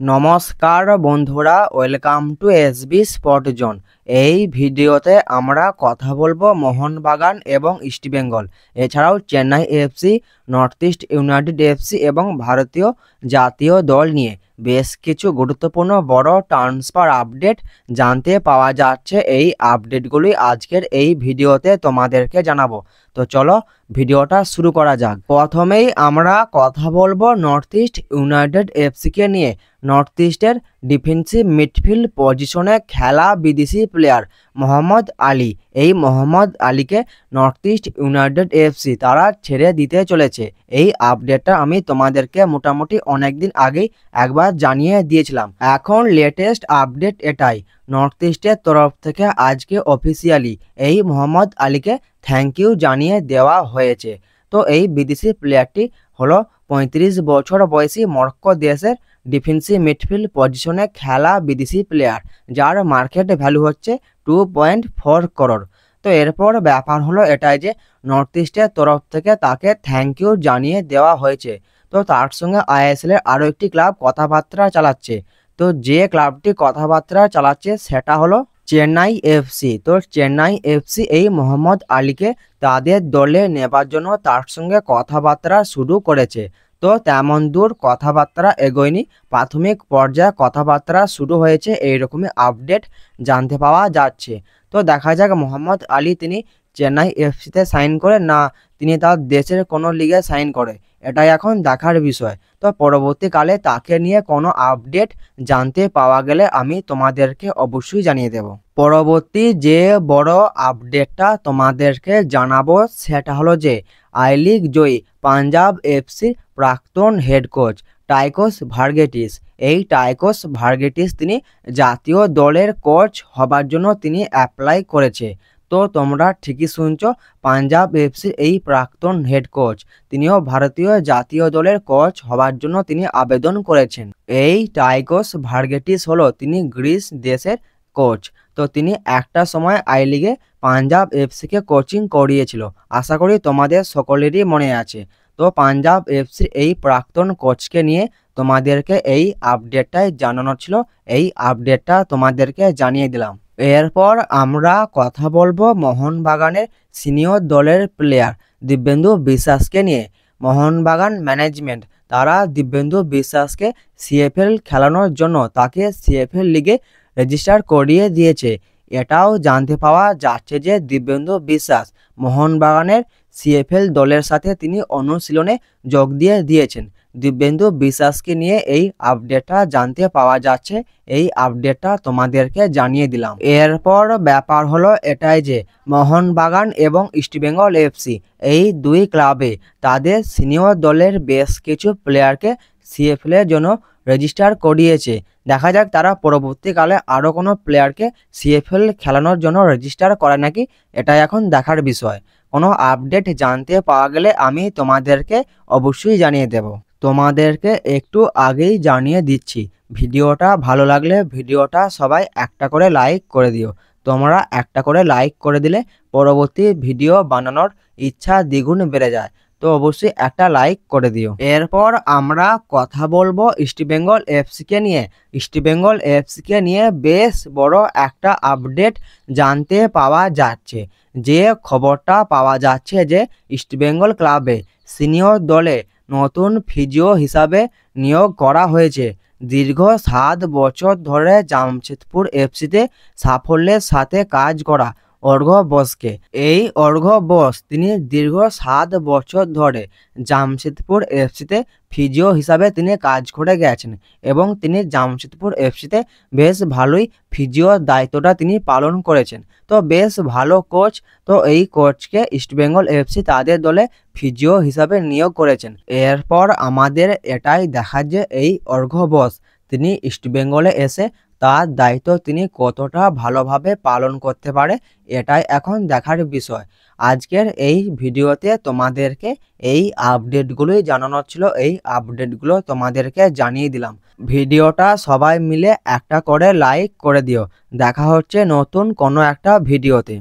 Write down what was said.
নমস্কার বন্ধুরা, welcome to SB spot zone. এই ভিডিওতে আমরা কথা বলবো মোহনবাগান এবং ইস্টবেঙ্গল, এছাড়াও Chennai FC, north east United FC এবং ভারতীয় জাতীয় দল নিয়ে বেশ কিছু গুরুত্বপূর্ণ বড় ট্রান্সফার আপডেট জানতে পাওয়া যাচ্ছে। এই আপডেটগুলি আজকের এই ভিডিওতে তোমাদেরকে জানাবো। তো চলো ভিডিওটা শুরু করা যাক। প্রথমেই আমরা কথা বলবো নর্থ ইস্ট ইউনাইটেড এফসিকে নিয়ে। নর্থ ইস্টের ডিফেন্সিভ মিডফিল্ড পজিশনে খেলা বিদেশি প্লেয়ার মোহাম্মদ আলী, এই মোহাম্মদ আলীকে নর্থ ইস্ট ইউনাইটেড এফসি তারা ছেড়ে দিতে চলেছে। এই আপডেটটা আমি তোমাদেরকে মোটামুটি অনেকদিন আগেই একবার জানিয়ে দিয়েছিলাম। এখন লেটেস্ট আপডেট এটাই, নর্থ ইস্টের তরফ থেকে আজকে অফিসিয়ালি এই মোহাম্মদ আলীকে থ্যাংক ইউ জানিয়ে দেওয়া হয়েছে। তো এই বিদেশি প্লেয়ারটি হলো 35 বছর বয়সী মরক্কো দেশের ডিফেন্সিভ মিডফিল্ড পজিশনে খেলা বিদেশি প্লেয়ার, যার মার্কেট ভ্যালু হচ্ছে 2.4 করোড়। তো এরপর ব্যাপার হলো এটাই যে নর্থ ইস্টের তরফ থেকে তাকে থ্যাংক ইউ জানিয়ে দেওয়া হয়েছে। তো তার সঙ্গে আইএসএল এর আরও একটি ক্লাব কথাবার্তা চালাচ্ছে। তো যে ক্লাবটি কথাবার্তা চালাচ্ছে সেটা হলো চেন্নাই এফসি। তো চেন্নাই এফসি এই মোহাম্মদ আলীকে তাদের দলে নেবার জন্য তার সঙ্গে কথাবার্তা শুরু করেছে। তো তেমন দূর কথাবার্তা এগোয়নি, প্রাথমিক পর্যায়ে কথাবার্তা শুরু হয়েছে, এইরকমই আপডেট জানতে পাওয়া যাচ্ছে। তো দেখা যাক মোহাম্মদ আলী তিনি চেন্নাই এফসিতে সাইন করে না তিনি তার দেশের কোনো লিগে সাইন করে, এটাই এখন দেখার বিষয়। তো পরবর্তীকালে তাকে নিয়ে কোনো আপডেট জানতে পাওয়া গেলে আমি তোমাদেরকে অবশ্যই জানিয়ে দেব। পরবর্তী যে বড় আপডেটটা তোমাদেরকে জানাবো সেটা হলো যে আই লিগ জয়ী পাঞ্জাব এফসির প্রাক্তন হেড কোচ টাইকস ভার্গেটিস, এই টাইকস ভার্গেটিস তিনি জাতীয় দলের কোচ হবার জন্য তিনি অ্যাপ্লাই করেছে। তো তোমরা ঠিকই শুনছো, পাঞ্জাব এফসির এই প্রাক্তন হেড কোচ তিনিও ভারতীয় জাতীয় দলের কোচ হবার জন্য তিনি আবেদন করেছেন। এই টাইকস ভার্গেটিস হলো তিনি গ্রিস দেশের কোচ। তো তিনি একটা সময় আই লিগে পাঞ্জাব এফসিকে কোচিং করিয়েছিল, আশা করি তোমাদের সকলেরই মনে আছে। তো পাঞ্জাব এফসির এই প্রাক্তন কোচকে নিয়ে তোমাদেরকে এই আপডেটটাই জানানো ছিল, এই আপডেটটা তোমাদেরকে জানিয়ে দিলাম। এরপর আমরা কথা বলবো মোহনবাগানের সিনিয়র দলের প্লেয়ার দিব্যেন্দু বিশ্বাসকে নিয়ে। মোহনবাগান ম্যানেজমেন্ট তারা দিব্যেন্দু বিশ্বাসকে সিএফএল খেলানোর জন্য তাকে সিএফএল লিগে রেজিস্টার করিয়ে দিয়েছে। এটাও জানতে পাওয়া যাচ্ছে যে দিব্যেন্দু বিশ্বাস মোহনবাগানের সিএফএল দলের সাথে তিনি অনুশীলনে যোগ দিয়েছেন। দিব্যেন্দু বিশ্বাসকে নিয়ে এই আপডেটটা জানতে পাওয়া যাচ্ছে, এই আপডেটটা তোমাদেরকে জানিয়ে দিলাম। এরপর ব্যাপার হলো এটাই যে মোহনবাগান এবং ইস্টবেঙ্গল এফসি এই দুই ক্লাবে তাদের সিনিয়র দলের বেশ কিছু প্লেয়ারকে সিএফএল এর জন্য রেজিস্টার করিয়েছে। দেখা যাক তারা পরবর্তীকালে আরও কোনো প্লেয়ারকে সিএফএল খেলানোর জন্য রেজিস্টার করে নাকি, এটাই এখন দেখার বিষয়। কোনো আপডেট জানতে পাওয়া গেলে আমি তোমাদেরকে অবশ্যই জানিয়ে দেব। তোমাদেরকে একটু আগেই জানিয়ে দিচ্ছি, ভিডিওটা ভালো লাগলে ভিডিওটা সবাই একটা করে লাইক করে দিও। তোমরা একটা করে লাইক করে দিলে পরবর্তী ভিডিও বানানোর ইচ্ছা দ্বিগুণ বেড়ে যায়। তো অবশ্যই একটা লাইক করে দিও। এরপর আমরা কথা বলবো ইস্টবেঙ্গল এফসিকে নিয়ে। ইস্টবেঙ্গল এফসিকে নিয়ে বেশ বড় একটা আপডেট জানতে পাওয়া যাচ্ছে। যে খবরটা পাওয়া যাচ্ছে যে ইস্টবেঙ্গল ক্লাবে সিনিয়র দলে নতুন ফিজিও হিসাবে নিয়োগ করা হয়েছে। দীর্ঘ 7 বছর ধরে জামশেদপুর এফসিতে সাফল্যের সাথে কাজ করা অর্ঘ্য বোসকে। এই অর্ঘ্য বোস তিনি দীর্ঘ 7 বছর ধরে জামশেদপুর এফসিতে ফিজিও হিসাবে তিনি কাজ করে গেছেন এবং তিনি জামশেদপুর এফসিতে বেশ ভালোই ফিজিও দায়িত্বটা তিনি পালন করেছেন। তো বেশ ভালো কোচ। তো এই কোচকে ইস্টবেঙ্গল এফসি তাদের দলে ফিজিও হিসাবে নিয়োগ করেছেন। এরপর আমাদের এটাই দেখা যে এই অর্ঘ্য বোস তিনি ইস্টবেঙ্গলে এসে তার দায়িত্ব তিনি কতটা ভালোভাবে পালন করতে পারে, এটাই এখন দেখার বিষয়। আজকের এই ভিডিওতে তোমাদেরকে এই আপডেটগুলোই জানানো ছিল, এই আপডেটগুলো তোমাদেরকে জানিয়ে দিলাম। ভিডিওটা সবাই মিলে একটা করে লাইক করে দিও। দেখা হচ্ছে নতুন কোনো একটা ভিডিওতে।